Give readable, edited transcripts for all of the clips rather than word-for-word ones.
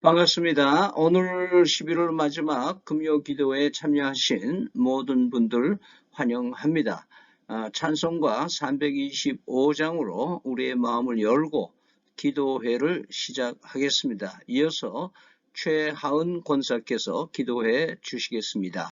반갑습니다. 오늘 11월 마지막 금요 기도에 참여하신 모든 분들 환영합니다. 찬송가 325장으로 우리의 마음을 열고 기도회를 시작하겠습니다. 이어서 최하은 권사께서 기도해 주시겠습니다.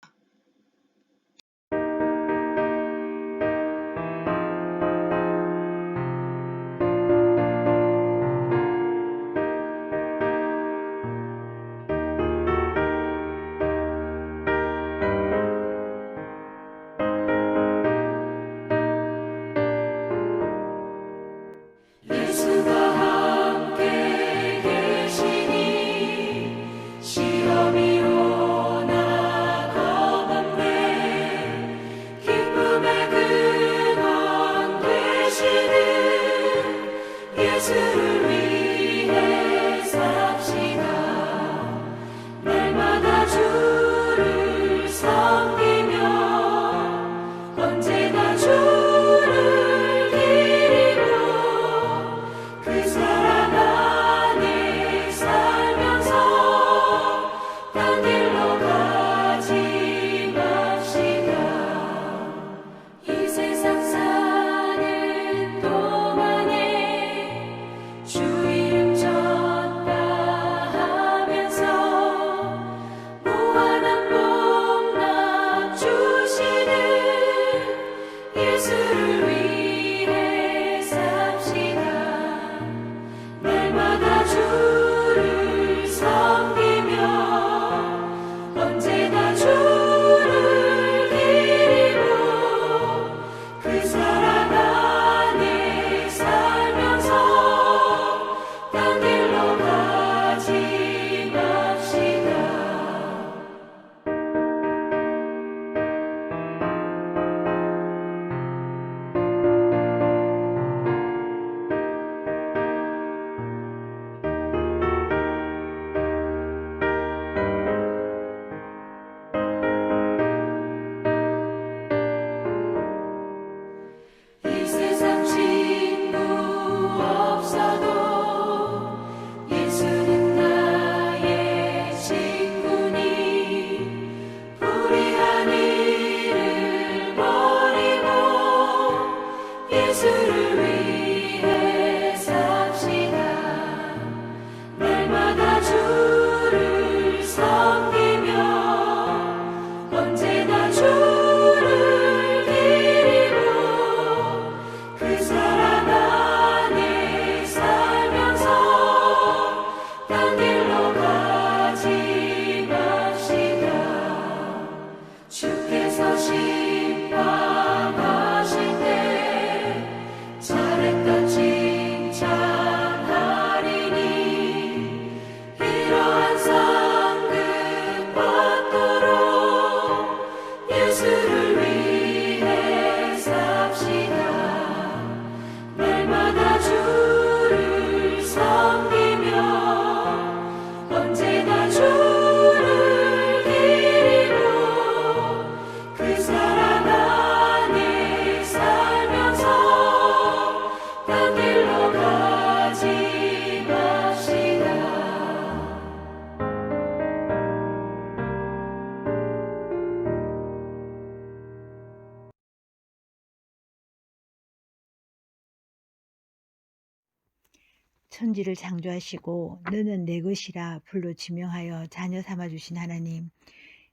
천지를 창조하시고 너는 내 것이라 불로 지명하여 자녀 삼아주신 하나님,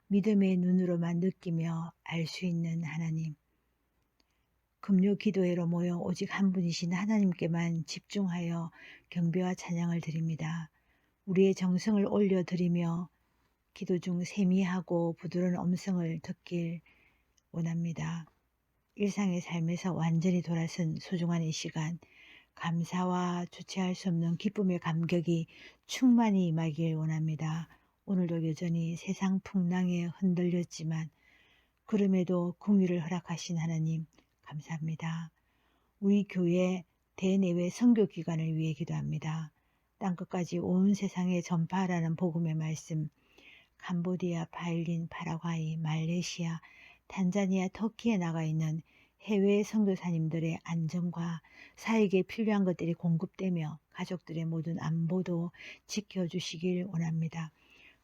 믿음의 눈으로만 느끼며 알 수 있는 하나님, 금요 기도회로 모여 오직 한 분이신 하나님께만 집중하여 경배와 찬양을 드립니다. 우리의 정성을 올려드리며 기도 중 세미하고 부드러운 음성을 듣길 원합니다. 일상의 삶에서 완전히 돌아선 소중한 이 시간, 감사와 주체할 수 없는 기쁨의 감격이 충만히 임하길 원합니다. 오늘도 여전히 세상 풍랑에 흔들렸지만 그럼에도 긍휼을 허락하신 하나님 감사합니다. 우리 교회 대내외 선교 기관을 위해 기도합니다. 땅끝까지 온 세상에 전파하라는 복음의 말씀, 캄보디아, 바일린, 파라과이, 말레이시아, 탄자니아, 터키에 나가 있는 해외 선교사님들의 안전과 사역에 필요한 것들이 공급되며 가족들의 모든 안보도 지켜주시길 원합니다.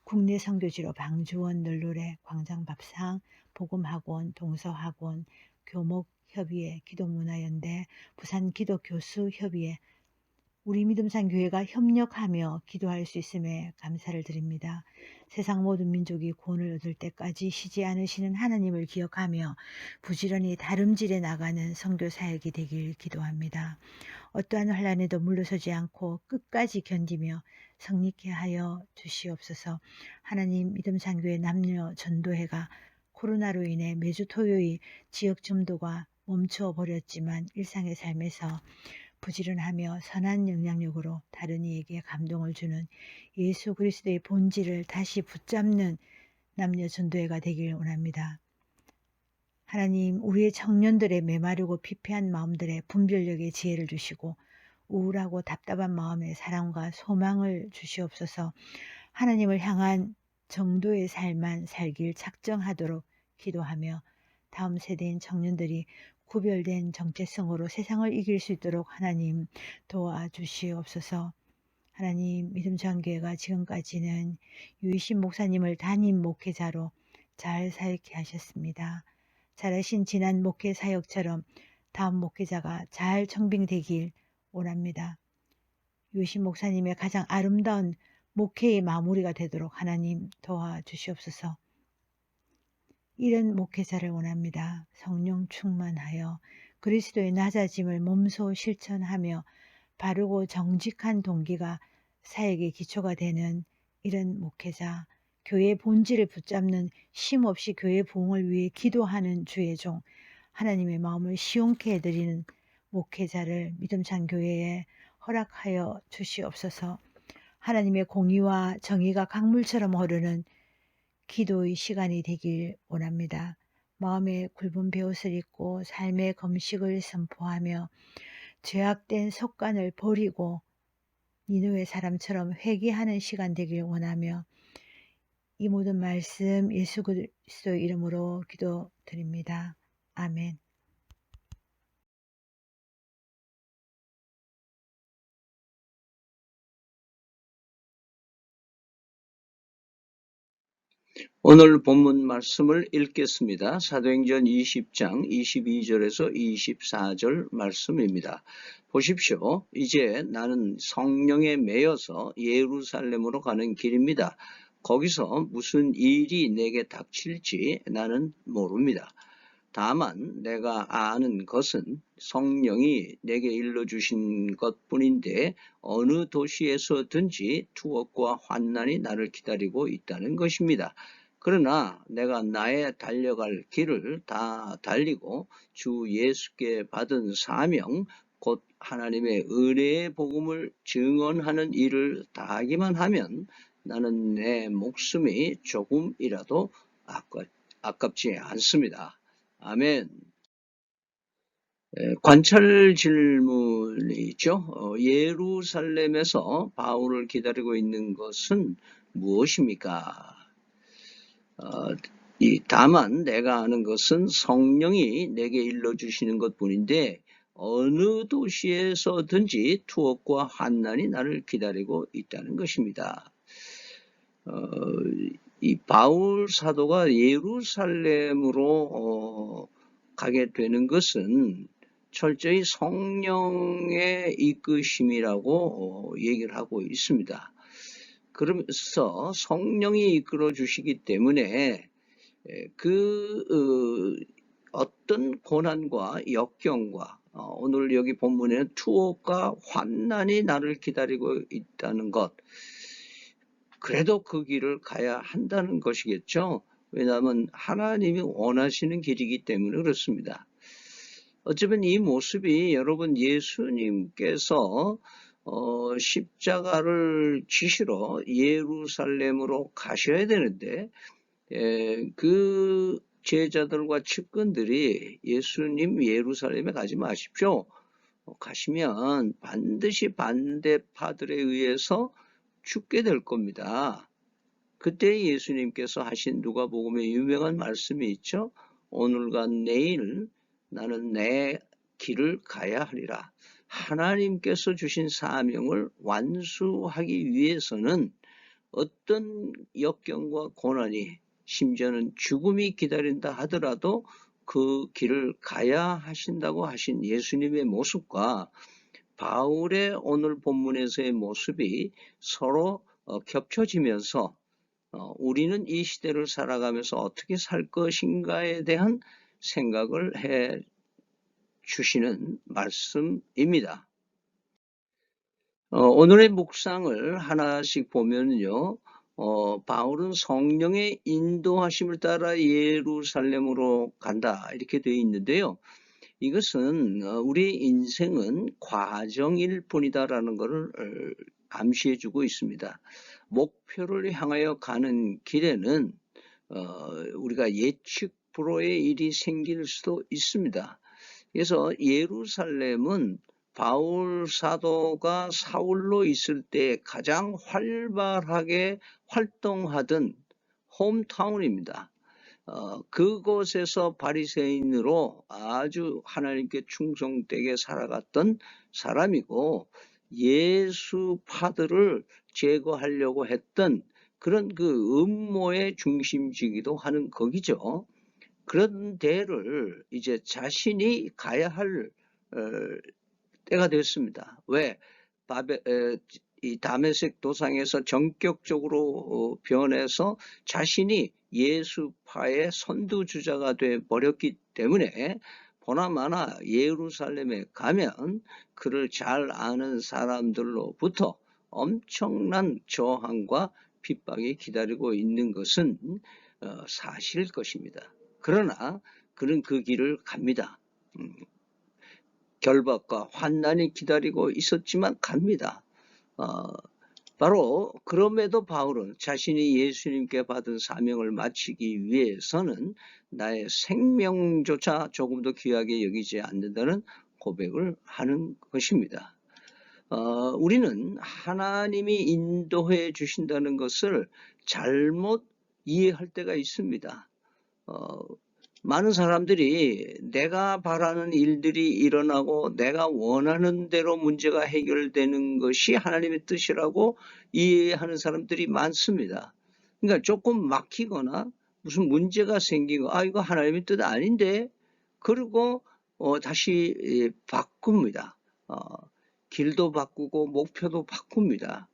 국내 선교지로 방주원, 널로래, 광장밥상, 복음학원, 동서학원, 교목협의회, 기독문화연대, 부산기독교수협의회, 우리 믿음산 교회가 협력하며 기도할 수 있음에 감사를 드립니다. 세상 모든 민족이 구원을 얻을 때까지 쉬지 않으시는 하나님을 기억하며 부지런히 다름질해 나가는 선교 사역이 되길 기도합니다. 어떠한 환란에도 물러서지 않고 끝까지 견디며 성립케 하여 주시옵소서. 하나님, 믿음산교회 남녀 전도회가 코로나로 인해 매주 토요일 지역 점도가 멈춰 버렸지만 일상의 삶에서 부지런하며 선한 영향력으로 다른 이에게 감동을 주는 예수 그리스도의 본질을 다시 붙잡는 남녀 전도회가 되길 원합니다. 하나님, 우리의 청년들의 메마르고 피폐한 마음들의 분별력의 지혜를 주시고 우울하고 답답한 마음에 사랑과 소망을 주시옵소서. 하나님을 향한 정도의 삶만 살길 작정하도록 기도하며 다음 세대인 청년들이 구별된 정체성으로 세상을 이길 수 있도록 하나님 도와주시옵소서. 하나님, 믿음전교회가 지금까지는 유이신 목사님을 담임 목회자로 잘 사역해 하셨습니다. 잘하신 지난 목회 사역처럼 다음 목회자가 잘 청빙되길 원합니다. 유이신 목사님의 가장 아름다운 목회의 마무리가 되도록 하나님 도와주시옵소서. 이런 목회자를 원합니다. 성령 충만하여 그리스도의 낮아짐을 몸소 실천하며 바르고 정직한 동기가 사역의 기초가 되는 이런 목회자, 교회의 본질을 붙잡는 쉼없이 교회 부흥을 위해 기도하는 주의 종, 하나님의 마음을 시원케 해드리는 목회자를 믿음찬 교회에 허락하여 주시옵소서. 하나님의 공의와 정의가 강물처럼 흐르는 기도의 시간이 되길 원합니다. 마음에 굵은 베옷을 입고 삶의 금식을 선포하며 죄악된 습관을 버리고 니느웨 사람처럼 회개하는 시간 되길 원하며 이 모든 말씀 예수 그리스도의 이름으로 기도드립니다. 아멘. 오늘 본문 말씀을 읽겠습니다. 사도행전 20장 22절에서 24절 말씀입니다. 보십시오. 이제 나는 성령에 매여서 예루살렘으로 가는 길입니다. 거기서 무슨 일이 내게 닥칠지 나는 모릅니다. 다만 내가 아는 것은 성령이 내게 일러주신 것뿐인데 어느 도시에서든지 투옥과 환난이 나를 기다리고 있다는 것입니다. 그러나 내가 나의 달려갈 길을 다 달리고 주 예수께 받은 사명, 곧 하나님의 은혜의 복음을 증언하는 일을 다하기만 하면 나는 내 목숨이 조금이라도 아깝지 않습니다. 아멘. 관찰 질문이죠. 예루살렘에서 바울을 기다리고 있는 것은 무엇입니까? 다만 내가 아는 것은 성령이 내게 일러주시는 것뿐인데 어느 도시에서든지 투옥과 환난이 나를 기다리고 있다는 것입니다. 이 바울 사도가 예루살렘으로 가게 되는 것은 철저히 성령의 이끄심이라고 얘기를 하고 있습니다. 그러면서 성령이 이끌어 주시기 때문에 어떤 고난과 역경과 오늘 여기 본문에는 투옥과 환난이 나를 기다리고 있다는 것, 그래도 그 길을 가야 한다는 것이겠죠. 왜냐하면 하나님이 원하시는 길이기 때문에 그렇습니다. 어쩌면 이 모습이 여러분 예수님께서 십자가를 지시러 예루살렘으로 가셔야 되는데 그 제자들과 측근들이 예수님 예루살렘에 가지 마십시오. 가시면 반드시 반대파들에 의해서 죽게 될 겁니다. 그때 예수님께서 하신 누가복음의 유명한 말씀이 있죠. 오늘과 내일 나는 내 길을 가야 하리라. 하나님께서 주신 사명을 완수하기 위해서는 어떤 역경과 고난이, 심지어는 죽음이 기다린다 하더라도 그 길을 가야 하신다고 하신 예수님의 모습과 바울의 오늘 본문에서의 모습이 서로 겹쳐지면서 우리는 이 시대를 살아가면서 어떻게 살 것인가에 대한 생각을 해 주시는 말씀입니다. 오늘의 묵상을 하나씩 보면요, 바울은 성령의 인도하심을 따라 예루살렘으로 간다 이렇게 되어 있는데요. 이것은 우리 인생은 과정일 뿐이다라는 것을 암시해 주고 있습니다. 목표를 향하여 가는 길에는 우리가 예측 불허의 일이 생길 수도 있습니다. 그래서 예루살렘은 바울 사도가 사울로 있을 때 가장 활발하게 활동하던 홈타운입니다. 그곳에서 바리새인으로 아주 하나님께 충성되게 살아갔던 사람이고 예수파들을 제거하려고 했던 그런 그 음모의 중심지기도 하는 거기죠. 그런 데를 이제 자신이 가야 할 때가 됐습니다. 왜? 이 다메섹 도상에서 전격적으로 변해서 자신이 예수파의 선두주자가 돼 버렸기 때문에 보나마나 예루살렘에 가면 그를 잘 아는 사람들로부터 엄청난 저항과 핍박이 기다리고 있는 것은 사실일 것입니다. 그러나 그는 그 길을 갑니다. 결박과 환난이 기다리고 있었지만 갑니다. 바로 그럼에도 바울은 자신이 예수님께 받은 사명을 마치기 위해서는 나의 생명조차 조금도 귀하게 여기지 않는다는 고백을 하는 것입니다. 우리는 하나님이 인도해 주신다는 것을 잘못 이해할 때가 있습니다. 많은 사람들이 내가 바라는 일들이 일어나고 내가 원하는 대로 문제가 해결되는 것이 하나님의 뜻이라고 이해하는 사람들이 많습니다. 그러니까 조금 막히거나 무슨 문제가 생기고 이거 하나님의 뜻 아닌데 그리고 다시 바꿉니다. 길도 바꾸고 목표도 바꿉니다.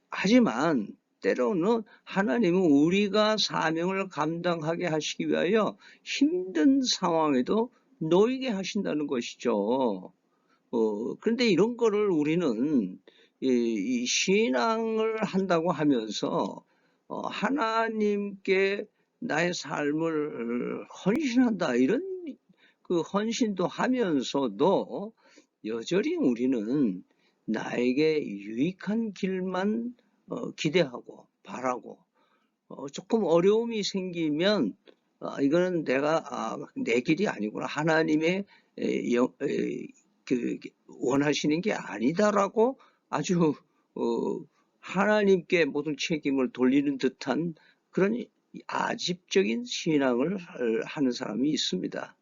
하지만 때로는 하나님은 우리가 사명을 감당하게 하시기 위하여 힘든 상황에도 놓이게 하신다는 것이죠. 그런데 이런 거를 우리는 이 신앙을 한다고 하면서 하나님께 나의 삶을 헌신한다 이런 그 헌신도 하면서도 여전히 우리는 나에게 유익한 길만 기대하고 바라고 조금 어려움이 생기면 이거는 내 길이 아니구나 하나님의 원하시는 게 아니다라고 아주 하나님께 모든 책임을 돌리는 듯한 그런 아집적인 신앙을 하는 사람이 있습니다.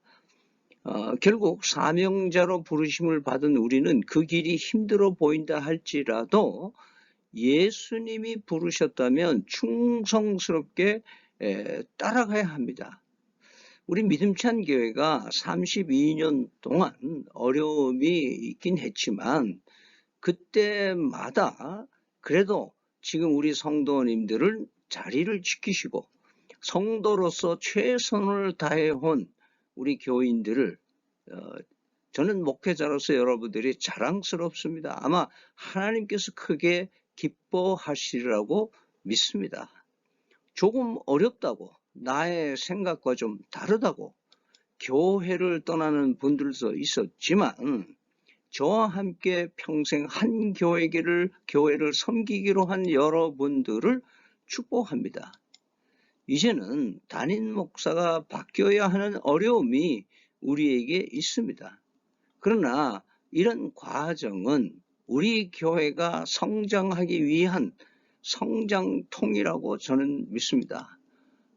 결국 사명자로 부르심을 받은 우리는 그 길이 힘들어 보인다 할지라도 예수님이 부르셨다면 충성스럽게 따라가야 합니다. 우리 믿음찬 교회가 32년 동안 어려움이 있긴 했지만 그때마다 그래도 지금 우리 성도님들을 자리를 지키시고 성도로서 최선을 다해온 우리 교인들을 저는 목회자로서 여러분들이 자랑스럽습니다. 아마 하나님께서 크게 기뻐하시리라고 믿습니다. 조금 어렵다고 나의 생각과 좀 다르다고 교회를 떠나는 분들도 있었지만 저와 함께 평생 한 교회를 섬기기로 한 여러분들을 축복합니다. 이제는 담임 목사가 바뀌어야 하는 어려움이 우리에게 있습니다. 그러나 이런 과정은 우리 교회가 성장하기 위한 성장통이라고 저는 믿습니다.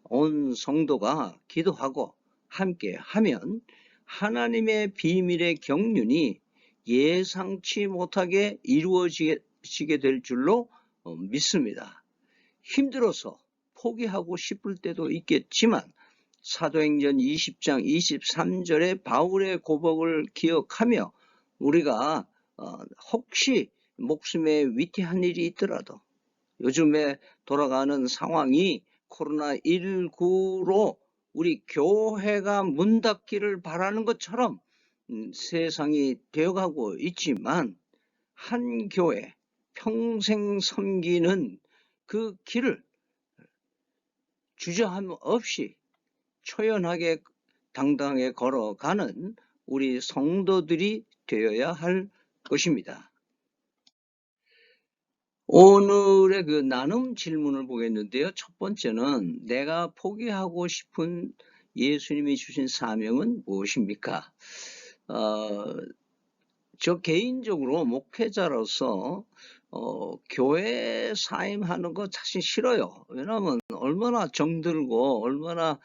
온 성도가 기도하고 함께 하면 하나님의 비밀의 경륜이 예상치 못하게 이루어지게 될 줄로 믿습니다. 힘들어서 포기하고 싶을 때도 있겠지만 사도행전 20장 23절의 바울의 고백을 기억하며 우리가 혹시 목숨에 위태한 일이 있더라도 요즘에 돌아가는 상황이 코로나19로 우리 교회가 문 닫기를 바라는 것처럼 세상이 되어가고 있지만 한 교회 평생 섬기는 그 길을 주저함 없이 초연하게 당당하게 걸어가는 우리 성도들이 되어야 할 것입니다. 오늘의 그 나눔 질문을 보겠는데요. 첫 번째는 내가 포기하고 싶은 예수님이 주신 사명은 무엇입니까? 저 개인적으로 목회자로서 교회 사임하는 거 사실 싫어요. 왜냐하면 얼마나 정들고 얼마나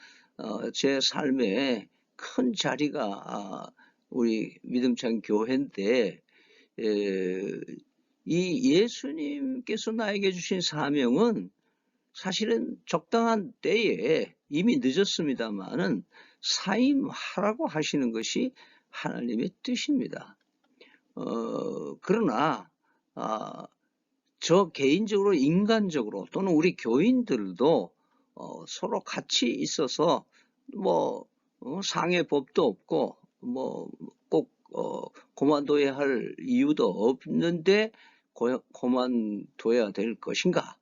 제 삶에 큰 자리가 우리 믿음찬 교회인데 이 예수님께서 나에게 주신 사명은 사실은 적당한 때에 이미 늦었습니다만은 사임하라고 하시는 것이 하나님의 뜻입니다. 그러나 저 개인적으로 인간적으로 또는 우리 교인들도 서로 같이 있어서 뭐 상해법도 없고 뭐 꼭 그만둬야 할 이유도 없는데 그만둬야 될 것인가?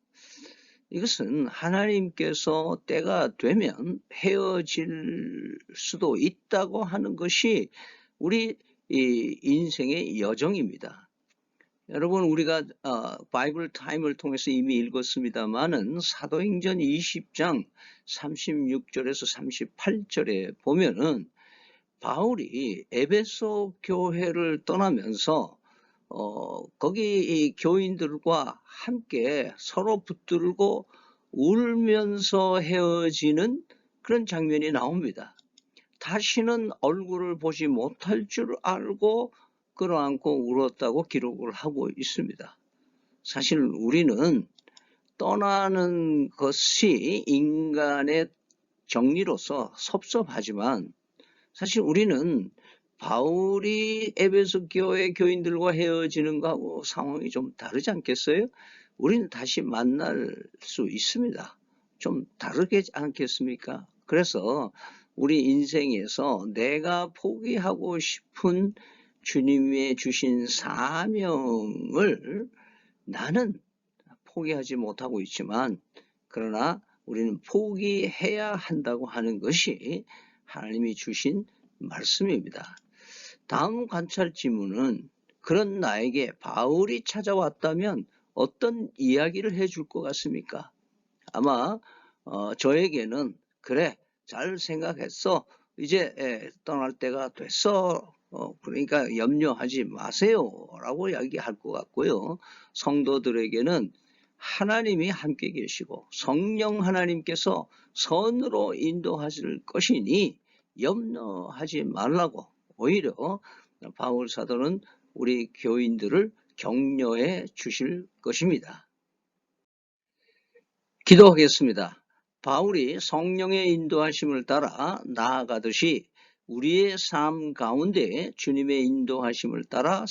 이것은 하나님께서 때가 되면 헤어질 수도 있다고 하는 것이 우리 인생의 여정입니다. 여러분 우리가 바이블 타임을 통해서 이미 읽었습니다마는 사도행전 20장 36절에서 38절에 보면은 바울이 에베소 교회를 떠나면서 거기 이 교인들과 함께 서로 붙들고 울면서 헤어지는 그런 장면이 나옵니다. 다시는 얼굴을 보지 못할 줄 알고 끌어안고 울었다고 기록을 하고 있습니다. 사실 우리는 떠나는 것이 인간의 정리로서 섭섭하지만 사실 우리는 바울이 에베소 교회 교인들과 헤어지는 거하고 상황이 좀 다르지 않겠어요? 우리는 다시 만날 수 있습니다. 좀 다르지 않겠습니까? 그래서 우리 인생에서 내가 포기하고 싶은 주님의 주신 사명을 나는 포기하지 못하고 있지만 그러나 우리는 포기해야 한다고 하는 것이 하나님이 주신 말씀입니다. 다음 관찰 지문은 그런 나에게 바울이 찾아왔다면 어떤 이야기를 해줄 것 같습니까? 아마 저에게는 그래 잘 생각했어 이제 떠날 때가 됐어 그러니까 염려하지 마세요 라고 이야기할 것 같고요. 성도들에게는 하나님이 함께 계시고 성령 하나님께서 선으로 인도하실 것이니 염려하지 말라고 오히려 바울 사도는 우리 교인들을 격려해 주실 것입니다. 기도하겠습니다. 바울이 성령의 인도하심을 따라 나아가듯이 우리의 삶 가운데 주님의 인도하심을 따라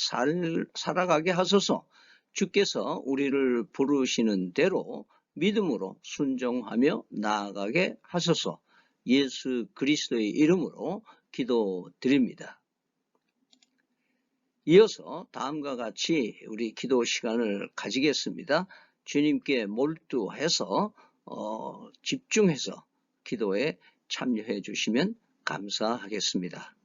살아가게 하소서. 주께서 우리를 부르시는 대로 믿음으로 순종하며 나아가게 하소서. 예수 그리스도의 이름으로 기도드립니다. 이어서 다음과 같이 우리 기도 시간을 가지겠습니다. 주님께 몰두해서 집중해서 기도에 참여해 주시면 감사하겠습니다.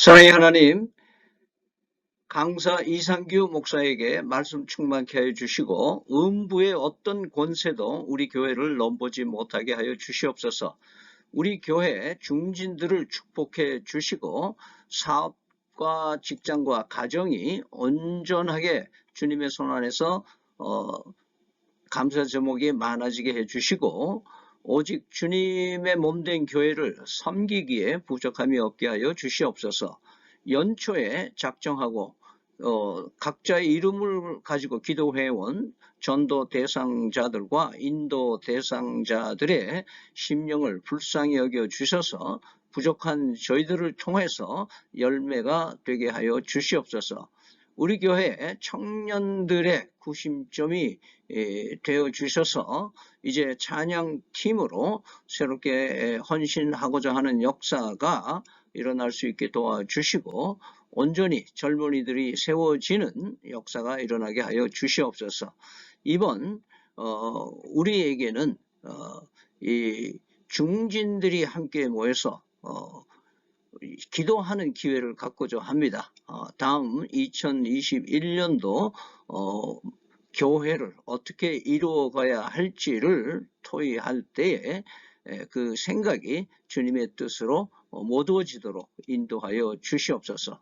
사랑의 하나님, 강사 이상규 목사에게 말씀 충만케 하여 주시고 음부의 어떤 권세도 우리 교회를 넘보지 못하게 하여 주시옵소서. 우리 교회 중진들을 축복해 주시고 사업과 직장과 가정이 온전하게 주님의 손 안에서 감사 제목이 많아지게 해주시고 오직 주님의 몸된 교회를 섬기기에 부족함이 없게 하여 주시옵소서. 연초에 작정하고 각자의 이름을 가지고 기도해온 전도 대상자들과 인도 대상자들의 심령을 불쌍히 여겨 주셔서 부족한 저희들을 통해서 열매가 되게 하여 주시옵소서. 우리 교회 청년들의 구심점이 되어 주셔서 이제 찬양팀으로 새롭게 헌신하고자 하는 역사가 일어날 수 있게 도와주시고 온전히 젊은이들이 세워지는 역사가 일어나게 하여 주시옵소서. 이번 우리에게는 이 중진들이 함께 모여서 기도하는 기회를 갖고자 합니다. 다음 2021년도 교회를 어떻게 이루어가야 할지를 토의할 때에 그 생각이 주님의 뜻으로 모두어지도록 인도하여 주시옵소서.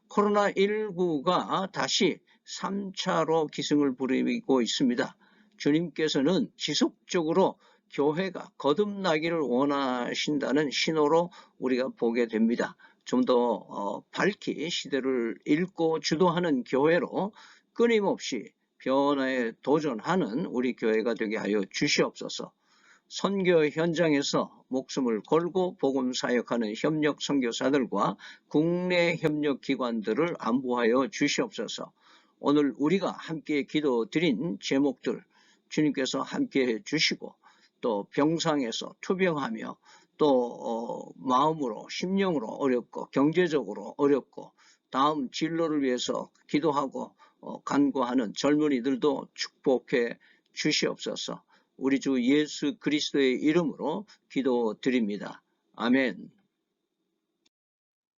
코로나19가 다시 3차로 기승을 부리고 있습니다. 주님께서는 지속적으로 교회가 거듭나기를 원하신다는 신호로 우리가 보게 됩니다. 좀 더 밝히 시대를 읽고 주도하는 교회로 끊임없이 변화에 도전하는 우리 교회가 되게 하여 주시옵소서. 선교 현장에서 목숨을 걸고 복음 사역하는 협력 선교사들과 국내 협력 기관들을 안보하여 주시옵소서. 오늘 우리가 함께 기도드린 제목들 주님께서 함께 해주시고 또 병상에서 투병하며 또 마음으로 심령으로 어렵고 경제적으로 어렵고 다음 진로를 위해서 기도하고 간구하는 젊은이들도 축복해 주시옵소서. 우리 주 예수 그리스도의 이름으로 기도드립니다. 아멘.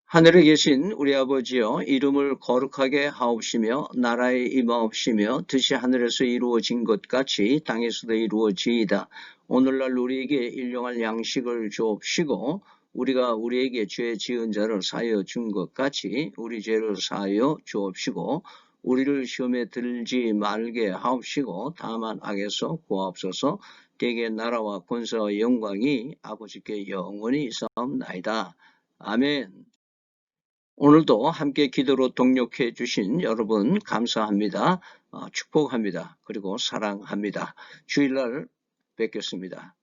하늘에 계신 우리 아버지여, 이름을 거룩하게 하옵시며 나라에 임하옵시며 뜻이 하늘에서 이루어진 것 같이 땅에서도 이루어지이다. 오늘날 우리에게 일용할 양식을 주옵시고 우리가 우리에게 죄 지은 자를 사하여 준 것 같이 우리 죄를 사하여 주옵시고 우리를 시험에 들지 말게 하옵시고 다만 악에서 구하옵소서. 대개 나라와 권세와 영광이 아버지께 영원히 있사옵나이다. 아멘. 오늘도 함께 기도로 동력해 주신 여러분 감사합니다. 축복합니다. 그리고 사랑합니다. 주일날 뵙겠습니다.